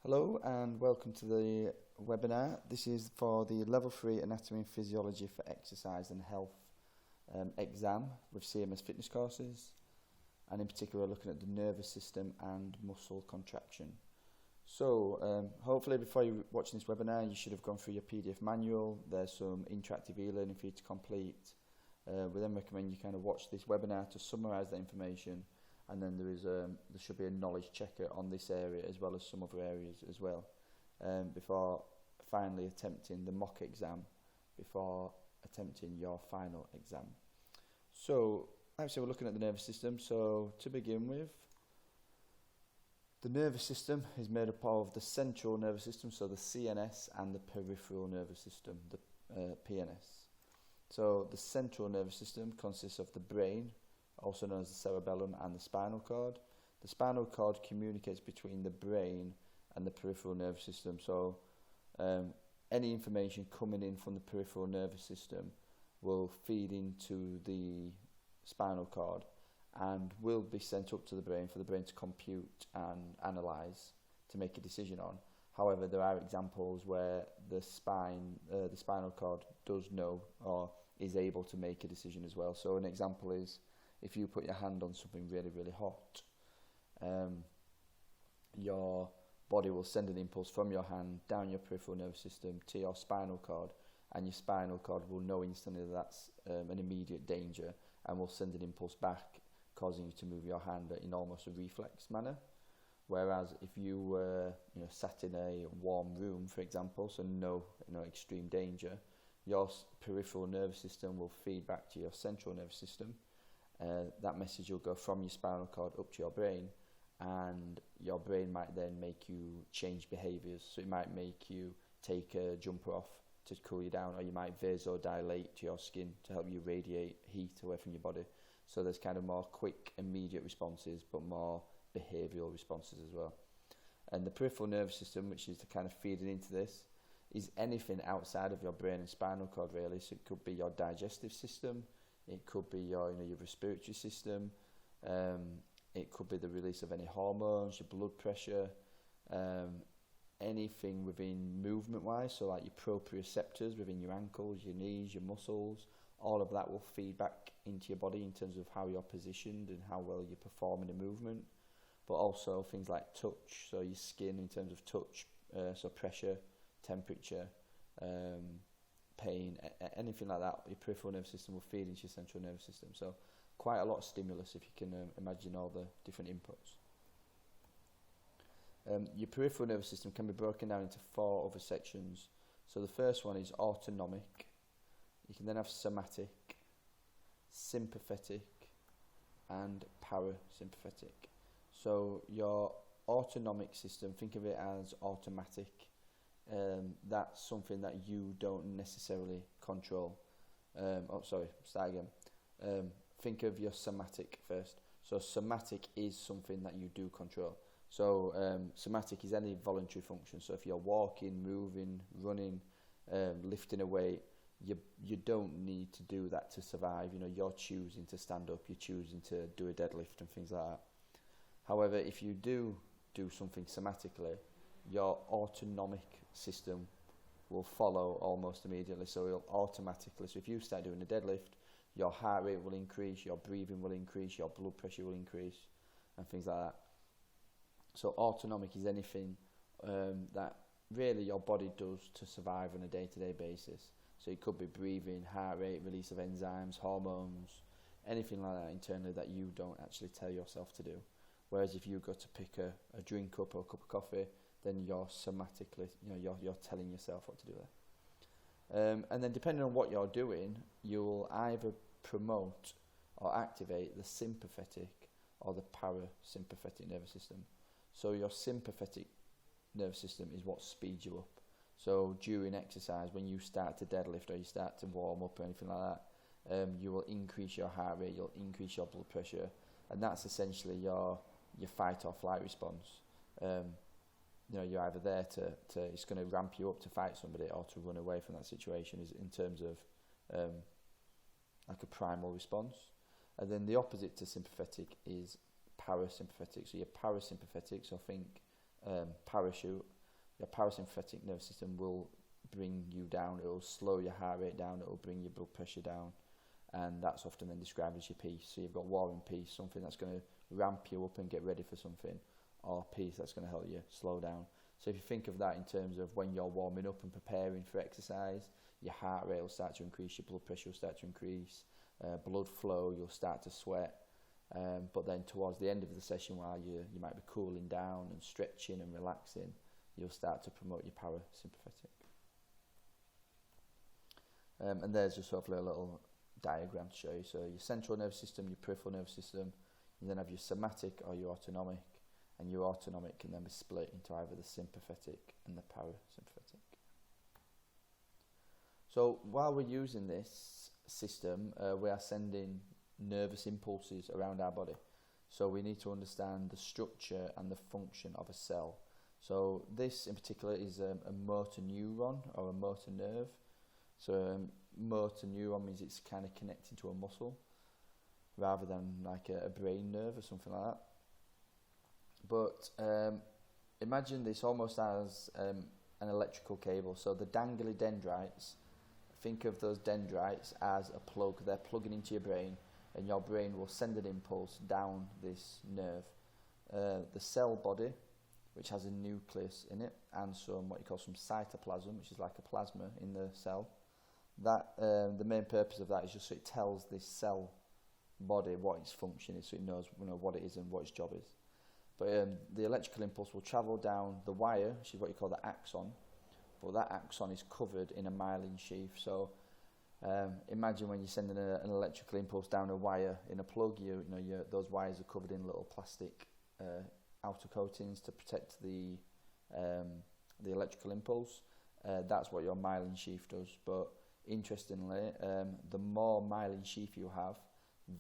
Hello and welcome to the webinar. This is for the Level 3 Anatomy and Physiology for Exercise and Health exam with CMS Fitness Courses, and in particular looking at the nervous system and muscle contraction. So hopefully before you watch this webinar you should have gone through your PDF manual. There's some interactive e-learning for you to complete. We then recommend you kind of watch this webinar to summarise the information, and then there should be a knowledge checker on this area as well as some other areas as well, before finally attempting the mock exam, before attempting your final exam. So actually we're looking at the nervous system. So to begin with, the nervous system is made up of the central nervous system, so the CNS, and the peripheral nervous system, the PNS. So the central nervous system consists of the brain, also known as the cerebellum, and the spinal cord. The spinal cord communicates between the brain and the peripheral nervous system. So any information coming in from the peripheral nervous system will feed into the spinal cord and will be sent up to the brain for the brain to compute and analyse to make a decision on. However, there are examples where the spinal cord does know or is able to make a decision as well. So an example is, if you put your hand on something really, really hot, your body will send an impulse from your hand down your peripheral nervous system to your spinal cord, and your spinal cord will know instantly that that's an immediate danger and will send an impulse back, causing you to move your hand in almost a reflex manner. Whereas if you were sat in a warm room, for example, so no extreme danger, your peripheral nervous system will feed back to your central nervous system. That message will go from your spinal cord up to your brain, and your brain might then make you change behaviours. So it might make you take a jumper off to cool you down, or you might vasodilate to your skin to help you radiate heat away from your body. So there's kind of more quick, immediate responses, but more behavioural responses as well. And the peripheral nervous system, which is the kind of feeding into this, is anything outside of your brain and spinal cord really. So it could be your digestive system, it could be your respiratory system, it could be the release of any hormones, your blood pressure, anything within movement wise, so like your proprioceptors within your ankles, your knees, your muscles. All of that will feed back into your body in terms of how you're positioned and how well you perform in a movement. But also things like touch, so your skin in terms of touch, so pressure, temperature, pain, anything like that. Your peripheral nervous system will feed into your central nervous system. So quite a lot of stimulus, if you can imagine all the different inputs. Your peripheral nervous system can be broken down into 4 other sections. So the first one is autonomic. You can then have somatic, sympathetic, and parasympathetic. So your autonomic system, think of it as automatic. That's something that you don't necessarily control. Think of your somatic first. So somatic is something that you do control. So somatic is any voluntary function. So if you're walking, moving, running, lifting a weight, you don't need to do that to survive. You're choosing to stand up, you're choosing to do a deadlift and things like that. However, if you do something somatically, your autonomic system will follow almost immediately. So it'll automatically, so if you start doing a deadlift, your heart rate will increase, your breathing will increase, your blood pressure will increase, and things like that. So autonomic is anything that really your body does to survive on a day-to-day basis. So it could be breathing, heart rate, release of enzymes, hormones, anything like that internally that you don't actually tell yourself to do. Whereas if you go to pick a drink up or a cup of coffee, then you're somatically, you're telling yourself what to do there. And then depending on what you're doing, you'll either promote or activate the sympathetic or the parasympathetic nervous system. So your sympathetic nervous system is what speeds you up. So during exercise, when you start to deadlift or you start to warm up or anything like that, you will increase your heart rate, you'll increase your blood pressure, and that's essentially your fight or flight response. You're either there to it's going to ramp you up to fight somebody or to run away from that situation, is in terms of like a primal response. And then the opposite to sympathetic is parasympathetic. So you're parasympathetic, so think parachute. your parasympathetic nervous system will bring you down. It will slow your heart rate down. It will bring your blood pressure down, and that's often then described as your peace. So you've got war and peace, something that's going to ramp you up and get ready for something, or peace that's going to help you slow down. So if you think of that in terms of when you're warming up and preparing for exercise, your heart rate will start to increase, your blood pressure will start to increase, blood flow, you'll start to sweat. But then towards the end of the session, while you might be cooling down and stretching and relaxing, you'll start to promote your parasympathetic. And there's just sort of a little diagram to show you. So your central nervous system, your peripheral nervous system, you then have your somatic or your autonomic, and your autonomic can then be split into either the sympathetic and the parasympathetic. So while we're using this system, we are sending nervous impulses around our body. So we need to understand the structure and the function of a cell. So this in particular is a motor neuron or a motor nerve. So motor neuron means it's kind of connecting to a muscle rather than like a brain nerve or something like that. But imagine this almost as an electrical cable. So the dangly dendrites, think of those dendrites as a plug. They're plugging into your brain, and your brain will send an impulse down this nerve. The cell body, which has a nucleus in it, and some what you call some cytoplasm, which is like a plasma in the cell. That the main purpose of that is just so it tells this cell body what its function is, so it knows what it is and what its job is. But the electrical impulse will travel down the wire, which is what you call the axon, but that axon is covered in a myelin sheath. So imagine when you're sending an electrical impulse down a wire in a plug, those wires are covered in little plastic outer coatings to protect the electrical impulse. That's what your myelin sheath does. But interestingly, the more myelin sheath you have,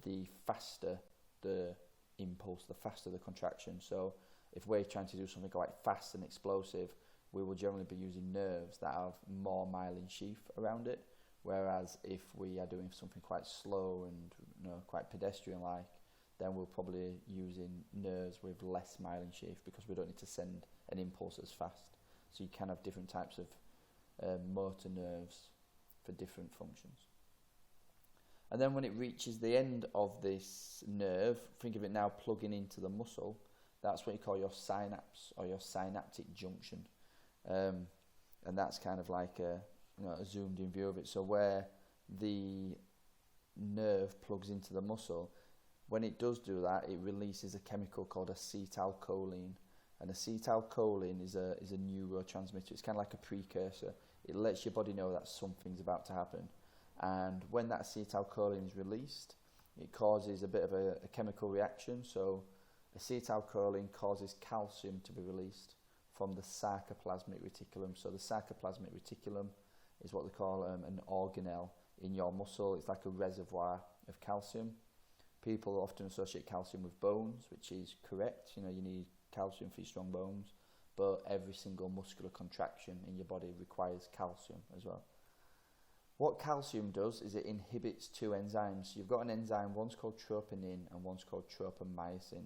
the faster the impulse, the faster the contraction. So if we're trying to do something quite fast and explosive, we will generally be using nerves that have more myelin sheath around it, whereas if we are doing something quite slow and quite pedestrian-like, then we'll probably using nerves with less myelin sheath because we don't need to send an impulse as fast. So you can have different types of motor nerves for different functions. And then when it reaches the end of this nerve, think of it now plugging into the muscle, that's what you call your synapse or your synaptic junction. And that's kind of like a zoomed in view of it. So where the nerve plugs into the muscle, when it does do that, it releases a chemical called acetylcholine. And acetylcholine is a neurotransmitter. It's kind of like a precursor. It lets your body know that something's about to happen. And when that acetylcholine is released, it causes a bit of a chemical reaction. So acetylcholine causes calcium to be released from the sarcoplasmic reticulum. So the sarcoplasmic reticulum is what they call an organelle in your muscle. It's like a reservoir of calcium. People often associate calcium with bones, which is correct. You need calcium for your strong bones, but every single muscular contraction in your body requires calcium as well. What calcium does is it inhibits two enzymes. You've got an enzyme, one's called troponin and one's called tropomyosin.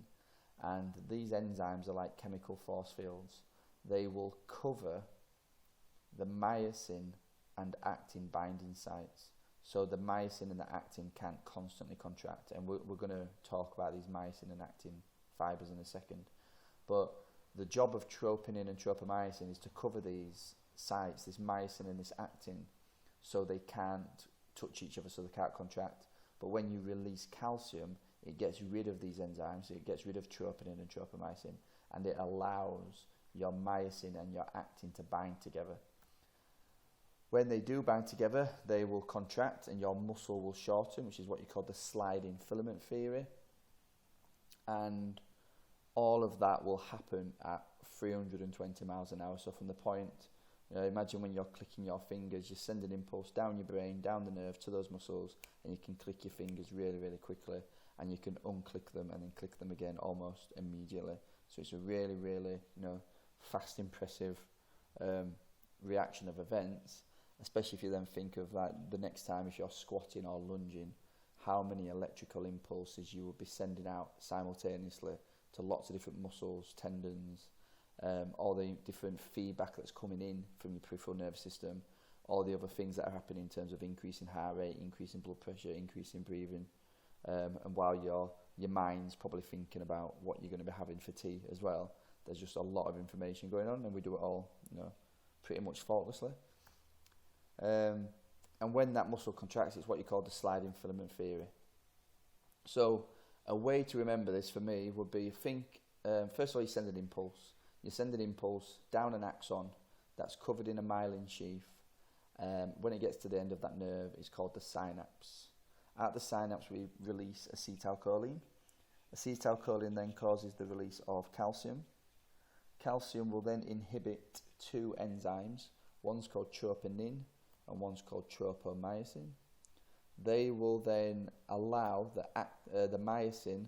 And these enzymes are like chemical force fields. They will cover the myosin and actin binding sites. So the myosin and the actin can't constantly contract. And we're going to talk about these myosin and actin fibers in a second. But the job of troponin and tropomyosin is to cover these sites, this myosin and this actin, so they can't touch each other, so they can't contract. But when you release calcium, it gets rid of these enzymes, it gets rid of troponin and tropomyosin, and it allows your myosin and your actin to bind together. When they do bind together, they will contract and your muscle will shorten, which is what you call the sliding filament theory. And all of that will happen at 320 miles an hour. So from the point, imagine when you're clicking your fingers, you send an impulse down your brain, down the nerve to those muscles, and you can click your fingers really, really quickly, and you can unclick them and then click them again almost immediately. So it's a really, really, fast, impressive reaction of events, especially if you then think of that the next time if you're squatting or lunging, how many electrical impulses you will be sending out simultaneously to lots of different muscles, tendons, all the different feedback that's coming in from your peripheral nervous system, all the other things that are happening in terms of increasing heart rate, increasing blood pressure, increasing breathing, and while your mind's probably thinking about what you're going to be having for tea as well, there's just a lot of information going on, and we do it all, pretty much faultlessly. And when that muscle contracts, it's what you call the sliding filament theory. So a way to remember this for me would be, first of all, you send an impulse. You send an impulse down an axon that's covered in a myelin sheath. When it gets to the end of that nerve, it's called the synapse. At the synapse, we release acetylcholine. Acetylcholine then causes the release of calcium. Calcium will then inhibit two enzymes. One's called troponin and one's called tropomyosin. They will then allow the myosin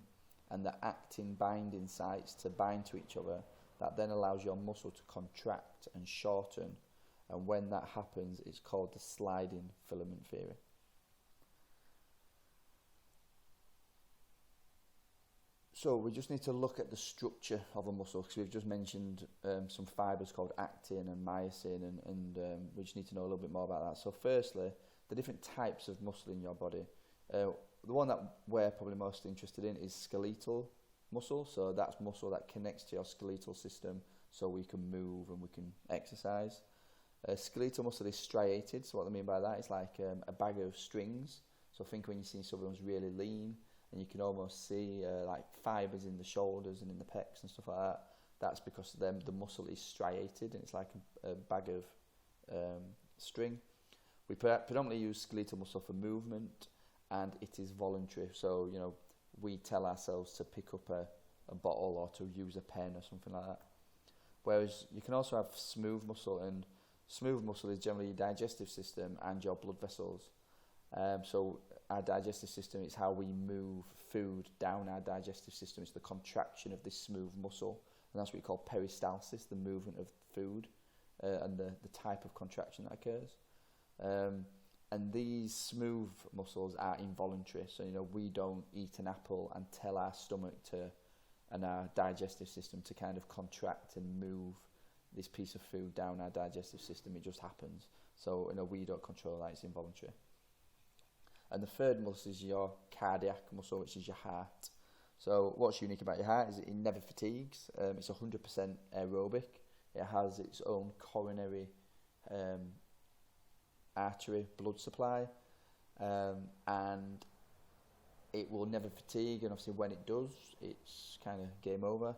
and the actin binding sites to bind to each other. That then allows your muscle to contract and shorten. And when that happens, it's called the sliding filament theory. So we just need to look at the structure of a muscle, because we've just mentioned some fibres called actin and myosin, and we just need to know a little bit more about that. So firstly, the different types of muscle in your body. The one that we're probably most interested in is skeletal muscle. So that's muscle that connects to your skeletal system so we can move and we can exercise. Skeletal muscle is striated. So what I mean by that is like a bag of strings. So think when you see someone's really lean, and you can almost see like fibres in the shoulders and in the pecs and stuff like that. That's because the muscle is striated, and it's like a bag of string. We predominantly use skeletal muscle for movement, and it is voluntary. So, we tell ourselves to pick up a bottle or to use a pen or something like that. Whereas you can also have smooth muscle, and smooth muscle is generally your digestive system and your blood vessels. So our digestive system is how we move food down our digestive system. It's the contraction of this smooth muscle, and that's what we call peristalsis, the movement of food, and the type of contraction that occurs. And these smooth muscles are involuntary. So, we don't eat an apple and tell our stomach and our digestive system to kind of contract and move this piece of food down our digestive system. It just happens. So, we don't control that. It's involuntary. And the third muscle is your cardiac muscle, which is your heart. So what's unique about your heart is it never fatigues. It's 100% aerobic. It has its own coronary artery blood supply, and it will never fatigue. And obviously when it does, it's kind of game over.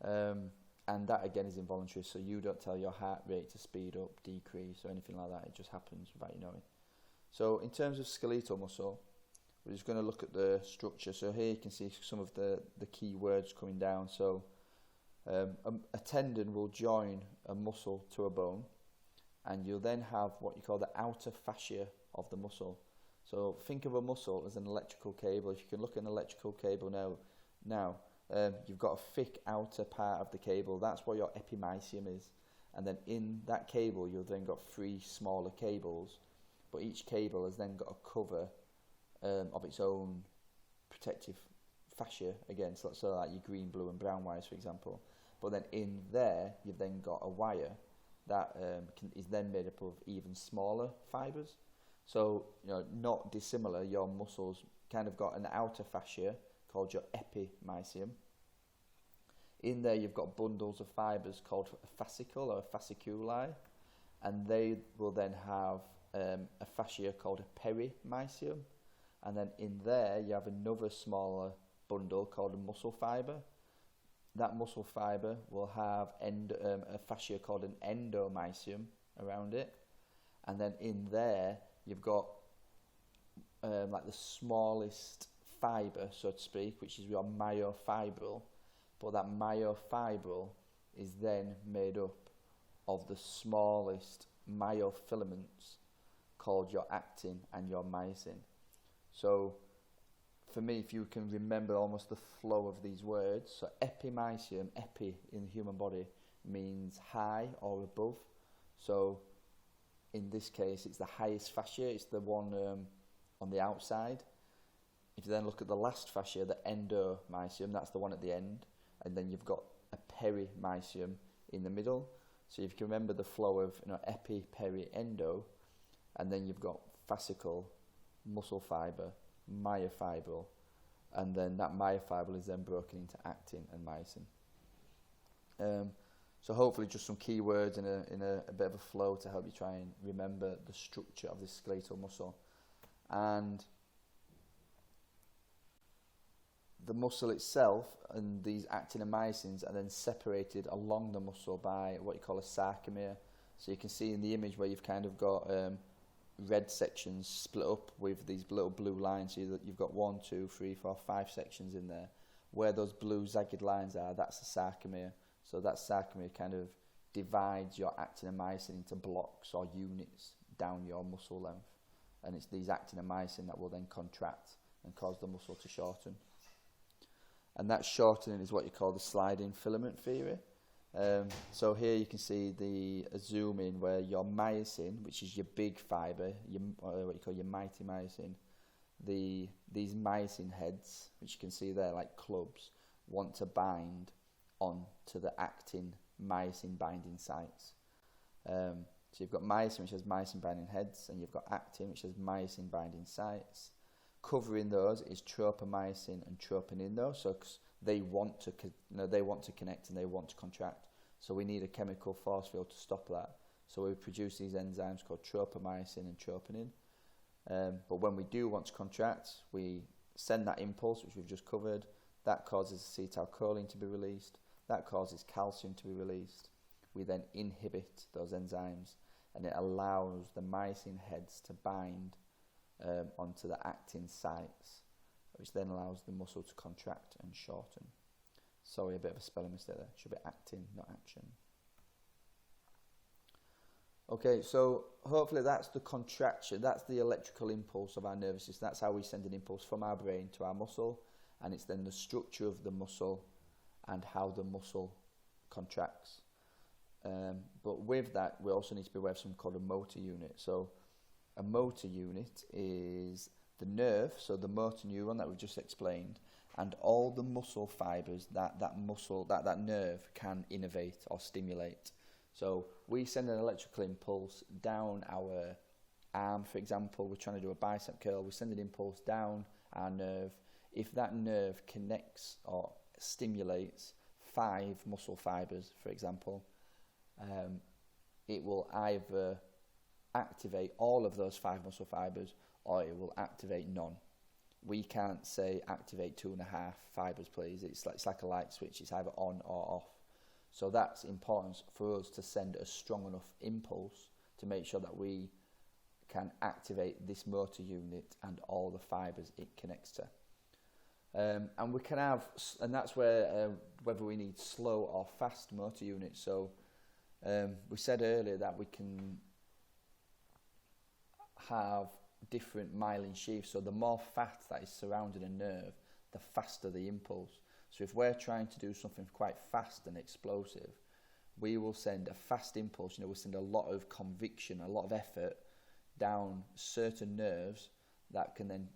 And that again is involuntary. So you don't tell your heart rate to speed up, decrease, or anything like that. It just happens without you knowing. So in terms of skeletal muscle, we're just going to look at the structure. So here you can see some of the key words coming down. So a tendon will join a muscle to a bone, and you'll then have what you call the outer fascia of the muscle. So think of a muscle as an electrical cable. If you can look at an electrical cable now, you've got a thick outer part of the cable. That's what your epimysium is. And then in that cable, you've then got 3 smaller cables. But each cable has then got a cover of its own protective fascia, again, so like your green, blue and brown wires, for example. But then in there, you've then got a wire that is then made up of even smaller fibres. So, not dissimilar, your muscles kind of got an outer fascia called your epimysium. In there, you've got bundles of fibres called a fascicle or a fasciculi, and they will then have a fascia called a perimysium, and then in there you have another smaller bundle called a muscle fibre. That muscle fibre will have a fascia called an endomysium around it, and then in there you've got like the smallest fibre, so to speak, which is your myofibril, but that myofibril is then made up of the smallest myofilaments called your actin and your myosin. So for me, if you can remember almost the flow of these words, so epimysium, epi in the human body means high or above. So in this case, it's the highest fascia, it's the one on the outside. If you then look at the last fascia, the endomysium, that's the one at the end, and then you've got a perimysium in the middle. So if you can remember the flow of epi, peri, endo, and then you've got fascicle, muscle fibre, myofibril, and then that myofibril is then broken into actin and myosin. So hopefully just some keywords in a bit of a flow to help you try and remember the structure of this skeletal muscle. And the muscle itself and these actin and myosins are then separated along the muscle by what you call a sarcomere. So you can see in the image where you've kind of got red sections split up with these little blue lines, so that you've got 1, 2, 3, 4, 5 sections in there. Where those blue zagged lines are, that's the sarcomere. So that sarcomere kind of divides your actin and myosin into blocks or units down your muscle length. And it's these actin and myosin that will then contract and cause the muscle to shorten. And that shortening is what you call the sliding filament theory. So here you can see a zoom in where your myosin, which is your big fibre, what you call your mighty myosin, these myosin heads, which you can see there like clubs, want to bind on to the actin myosin binding sites. So you've got myosin, which has myosin binding heads, and you've got actin, which has myosin binding sites. Covering those is tropomyosin and troponin, so they want to connect and they want to contract. So we need a chemical force field to stop that. So we produce these enzymes called tropomyosin and troponin. But when we do want to contract, we send that impulse, which we've just covered. That causes acetylcholine to be released. That causes calcium to be released. We then inhibit those enzymes, and it allows the myosin heads to bind onto the actin sites, which then allows the muscle to contract and shorten. Sorry, a bit of a spelling mistake there. It should be actin, not action. Okay, so hopefully that's the contraction, that's the electrical impulse of our nervous system. That's how we send an impulse from our brain to our muscle, and it's then the structure of the muscle and how the muscle contracts. But with that, we also need to be aware of something called a motor unit. So a motor unit is the nerve, so the motor neuron that we've just explained, and all the muscle fibres that nerve can innervate or stimulate. So we send an electrical impulse down our arm, for example. We're trying to do a bicep curl. We send an impulse down our nerve. If that nerve connects or stimulates 5 muscle fibres, for example, it will either activate all of those 5 muscle fibres, or it will activate none. We can't say activate 2.5 fibres, please. It's like a light switch. It's either on or off. So that's important for us to send a strong enough impulse to make sure that we can activate this motor unit and all the fibres it connects to. And we can have, and that's where whether we need slow or fast motor units. So we said earlier that we can have different myelin sheaths. So the more fat that is surrounding a nerve, the faster the impulse. So if we're trying to do something quite fast and explosive, we will send a fast impulse. We'll send a lot of conviction, a lot of effort down certain nerves that can then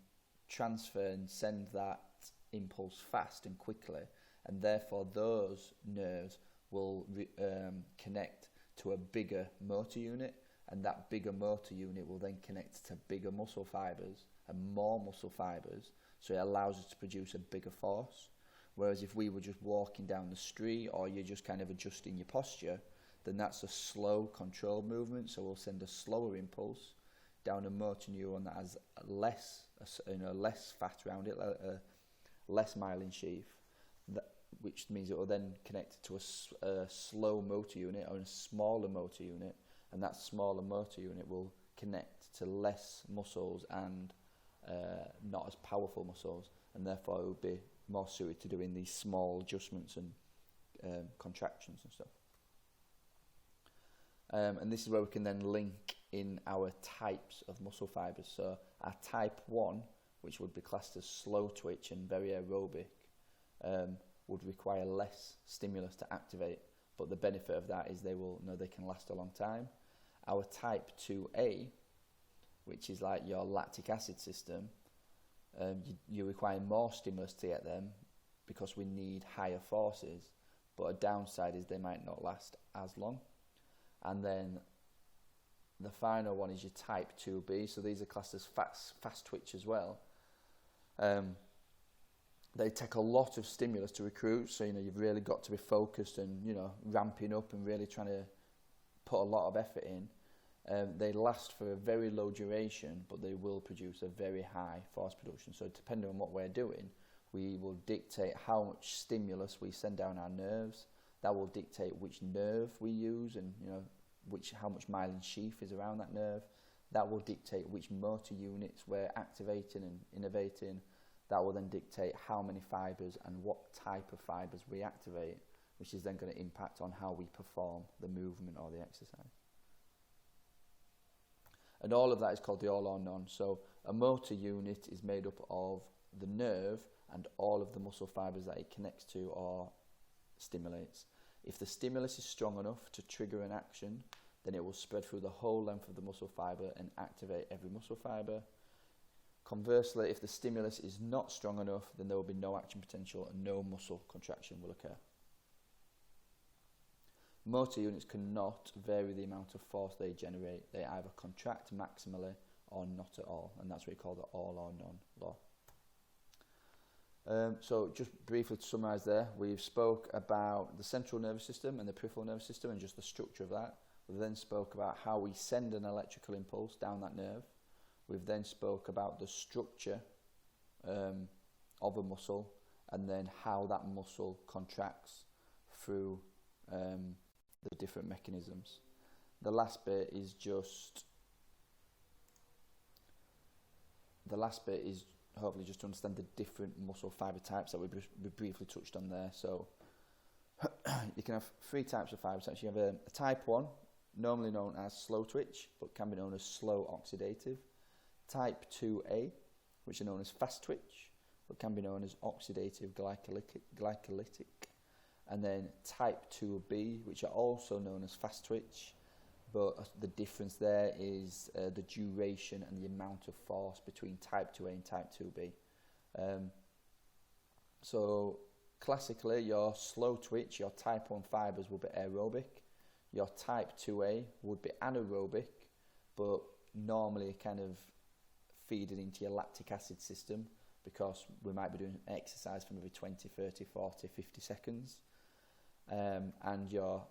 transfer and send that impulse fast and quickly, and therefore those nerves will connect to a bigger motor unit, and that bigger motor unit will then connect to bigger muscle fibres and more muscle fibres, so it allows us to produce a bigger force. Whereas if we were just walking down the street, or you're just kind of adjusting your posture, then that's a slow, controlled movement. So we'll send a slower impulse down a motor neuron that has less fat around it, less myelin sheath, which means it will then connect to a slow motor unit or a smaller motor unit, and that smaller motor unit will connect to less muscles and not as powerful muscles, and therefore it will be more suited to doing these small adjustments and contractions and stuff. And this is where we can then link in our types of muscle fibres. So our type 1, which would be classed as slow twitch and very aerobic, would require less stimulus to activate, but the benefit of that is they can last a long time. Our type 2A, which is like your lactic acid system, you require more stimulus to get them because we need higher forces, but a downside is they might not last as long. And then the final one is your type 2B. So these are classed as fast twitch as well. They take a lot of stimulus to recruit, so you've really got to be focused and ramping up and really trying to put a lot of effort in. They last for a very low duration, but they will produce a very high force production. So depending on what we're doing, we will dictate how much stimulus we send down our nerves. That will dictate which nerve we use and how much myelin sheath is around that nerve. That will dictate which motor units we're activating and innervating. That will then dictate how many fibres and what type of fibres we activate, which is then going to impact on how we perform the movement or the exercise. And all of that is called the all or none. So a motor unit is made up of the nerve and all of the muscle fibres that it connects to or stimulates. If the stimulus is strong enough to trigger an action, then it will spread through the whole length of the muscle fibre and activate every muscle fibre. Conversely, if the stimulus is not strong enough, then there will be no action potential and no muscle contraction will occur. Motor units cannot vary the amount of force they generate. They either contract maximally or not at all, and that's what we call the all or none law. So just briefly to summarise there, we've spoke about the central nervous system and the peripheral nervous system and just the structure of that. We then spoke about how we send an electrical impulse down that nerve. We've then spoke about the structure of a muscle and then how that muscle contracts through the different mechanisms. The last bit is hopefully just to understand the different muscle fibre types that we briefly touched on there. So you can have three types of fibre types. You have a type 1, normally known as slow twitch, but can be known as slow oxidative. Type 2A, which are known as fast twitch, but can be known as oxidative glycolytic. And then type 2B, which are also known as fast twitch, but the difference there is the duration and the amount of force between type 2A and type 2B. So classically, your slow twitch, your type 1 fibres will be aerobic. Your type 2A would be anaerobic, but normally kind of feeding into your lactic acid system because we might be doing exercise for maybe 20, 30, 40, 50 seconds. And your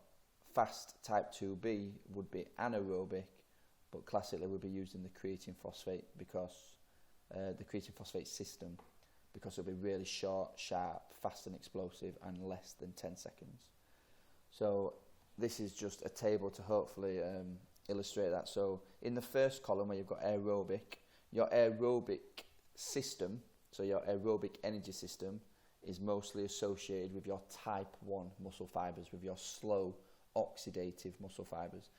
fast type 2B would be anaerobic, but classically would be using the creatine phosphate because the creatine phosphate system, because it'll be really short, sharp, fast and explosive and less than 10 seconds. So this is just a table to hopefully illustrate that. So in the first column where you've got aerobic, your aerobic system, so your aerobic energy system, is mostly associated with your type 1 muscle fibres, with your slow oxidative muscle fibres.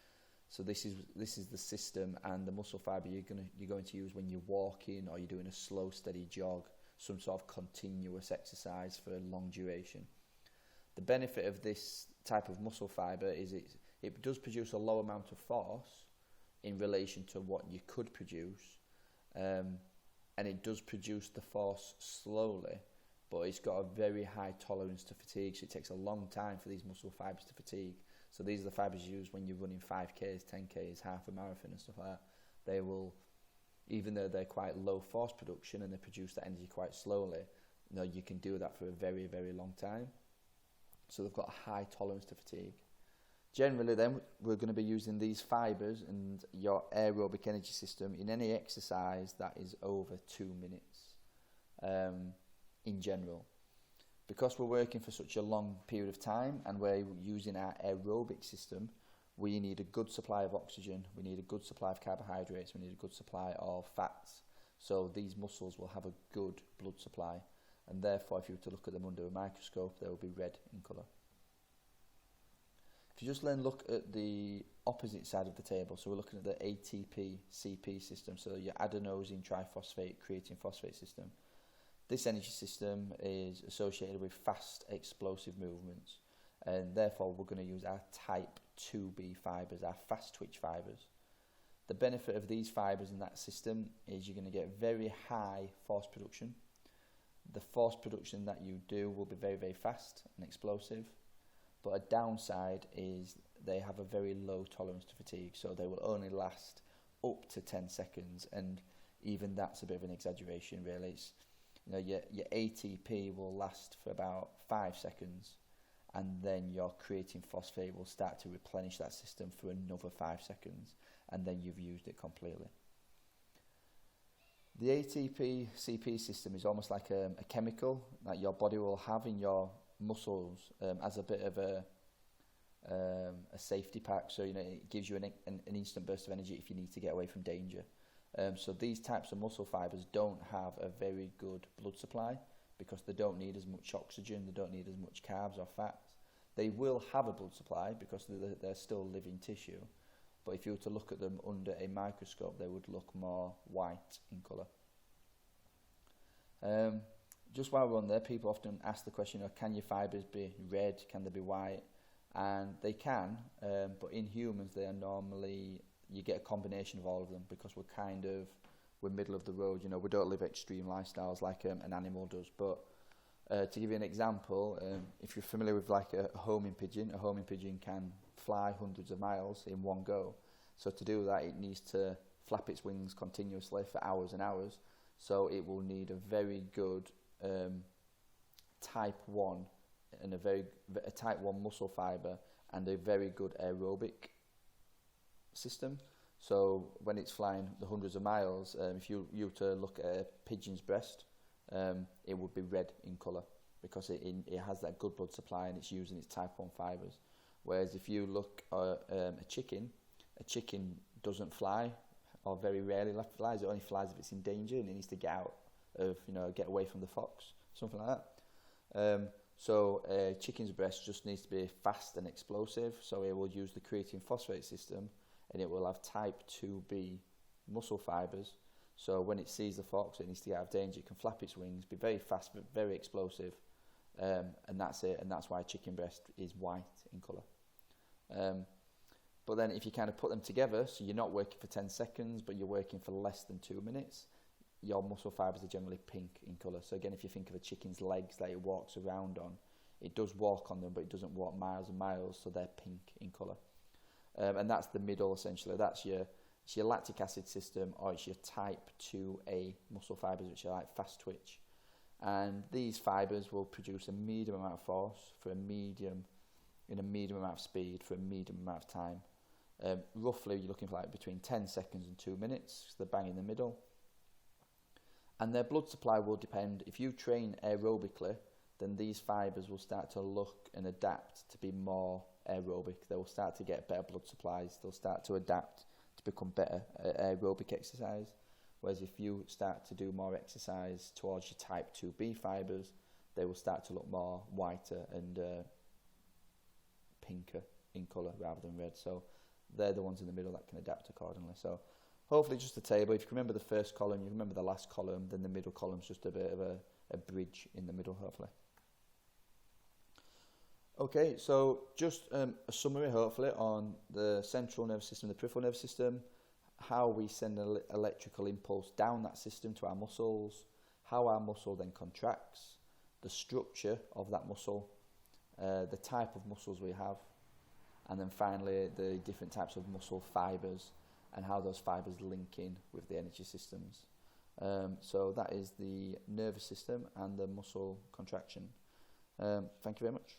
So this is the system and the muscle fibre you're going to use when you're walking or you're doing a slow, steady jog, some sort of continuous exercise for a long duration. The benefit of this type of muscle fibre is it does produce a low amount of force in relation to what you could produce, and it does produce the force slowly, but it's got a very high tolerance to fatigue, so it takes a long time for these muscle fibres to fatigue. So these are the fibres you use when you're running 5Ks, 10Ks, half a marathon and stuff like that. They will, even though they're quite low force production and they produce that energy quite slowly, you can do that for a very, very long time. So they've got a high tolerance to fatigue. Generally then, we're going to be using these fibres and your aerobic energy system in any exercise that is over 2 minutes in general. Because we're working for such a long period of time and we're using our aerobic system, we need a good supply of oxygen, we need a good supply of carbohydrates, we need a good supply of fats. So these muscles will have a good blood supply, and therefore if you were to look at them under a microscope, they will be red in colour. If you just then look at the opposite side of the table, so we're looking at the ATP-CP system, so your adenosine triphosphate creatine phosphate system. This energy system is associated with fast explosive movements, and therefore we're going to use our type 2B fibres, our fast twitch fibres. The benefit of these fibres in that system is you're going to get very high force production. The force production that you do will be very, very fast and explosive. but a downside is they have a very low tolerance to fatigue, so they will only last up to 10 seconds, and even that's a bit of an exaggeration really. It's, your ATP will last for about 5 seconds, and then your creatine phosphate will start to replenish that system for another 5 seconds, and then you've used it completely. The ATP CP system is almost like a chemical that your body will have in your muscles as a bit of a safety pack. So it gives you an instant burst of energy if you need to get away from danger. So these types of muscle fibers don't have a very good blood supply because they don't need as much oxygen, they don't need as much carbs or fats. They will have a blood supply because they're still living tissue, but if you were to look at them under a microscope, they would look more white in colour. Just while we're on there, people often ask the question, can your fibres be red, can they be white? And they can, but in humans they are normally, you get a combination of all of them because we're middle of the road, we don't live extreme lifestyles like an animal does. But to give you an example, if you're familiar with like a homing pigeon can fly hundreds of miles in one go. So to do that, it needs to flap its wings continuously for hours and hours. So it will need a very good type 1 and a type 1 muscle fibre and a very good aerobic system. So when it's flying the hundreds of miles, if you were to look at a pigeon's breast, it would be red in colour because it has that good blood supply and it's using its type 1 fibres. Whereas if you look at a chicken doesn't fly, or very rarely flies. It only flies if it's in danger and it needs to get out of, get away from the fox, something like that. So a chicken's breast just needs to be fast and explosive, so it will use the creatine phosphate system and it will have type 2B muscle fibres. So when it sees the fox, it needs to get out of danger, it can flap its wings, be very fast but very explosive, and that's it, and that's why chicken breast is white in colour. But then if you kind of put them together, so you're not working for 10 seconds, but you're working for less than 2 minutes, your muscle fibres are generally pink in colour. So again, if you think of a chicken's legs that it walks around on, it does walk on them, but it doesn't walk miles and miles, so they're pink in colour. And that's the middle, essentially. That's your lactic acid system, or it's your type 2A muscle fibres, which are like fast twitch. And these fibres will produce a medium amount of force in a medium amount of speed for a medium amount of time. Roughly, you're looking for like between 10 seconds and 2 minutes, so they're bang in the middle. And their blood supply will depend. If you train aerobically, then these fibres will start to look and adapt to be more aerobic. They will start to get better blood supplies. They'll start to adapt to become better at aerobic exercise. Whereas if you start to do more exercise towards your type 2B fibres, they will start to look more whiter and pinker in colour rather than red. So they're the ones in the middle that can adapt accordingly. So hopefully just a table. If you can remember the first column, you remember the last column, then the middle column's just a bit of a bridge in the middle, hopefully. Okay, so just a summary, hopefully, on the central nervous system, the peripheral nervous system, how we send an electrical impulse down that system to our muscles, how our muscle then contracts, the structure of that muscle, the type of muscles we have, and then finally the different types of muscle fibres and how those fibres link in with the energy systems. So that is the nervous system and the muscle contraction. Thank you very much.